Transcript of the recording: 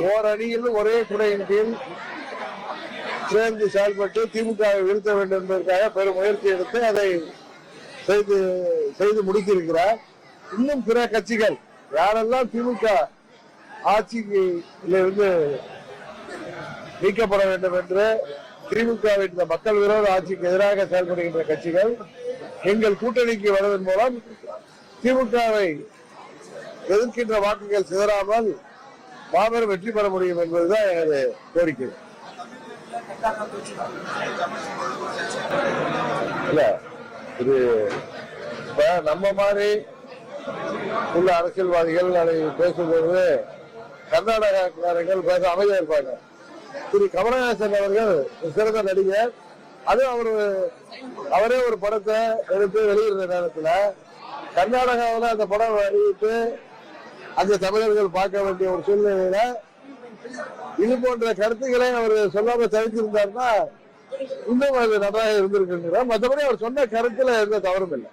ஓரணியில் ஒரே குடையின் கீழ் சேர்ந்து செயல்பட்டு திமுகவை வீழ்த்த வேண்டும் என்பதற்காக பெரும் முயற்சி எடுத்து அதை செய்து முடித்திருக்கிறார். இன்னும் பிற கட்சிகள் யாரெல்லாம் திமுக ஆட்சியிலிருந்து நீக்கப்பட வேண்டும் என்று திமுகவின் இந்த மக்கள் விரோத ஆட்சிக்கு எதிராக செயல்படுகின்ற கட்சிகள் எங்கள் கூட்டணிக்கு வருவதன் மூலம் திமுகவை எதிர்க்கின்ற வாக்குகள் சிதறாமல் மாபெரும் வெற்றி பெற முடியும் என்பதுதான் எனது கோரிக்கை. இல்ல இது இப்ப நம்ம மாதிரி உள்ள அரசியல்வாதிகள் அதை பேசும்போது கர்நாடகக்காரர்கள் பேச அமைதியா இருப்பாங்க. திரு கமலஹாசன் அவர்கள் சிறந்த நடிகர். அது அவரே ஒரு படத்தை எடுத்து வெளியிடுற நேரத்துல கர்நாடகாவில் அந்த படம் வெளியிட்டு அந்த தமிழர்கள் பார்க்க வேண்டிய ஒரு சூழ்நிலையில இது போன்ற கருத்துக்களை அவர் சொல்லாம தவிர்த்திருந்தாருன்னா இன்னும் அது நன்றாக இருந்திருக்குங்கிறார். மற்றபடி அவர் சொன்ன கருத்துல எந்த தவறும் இல்லை.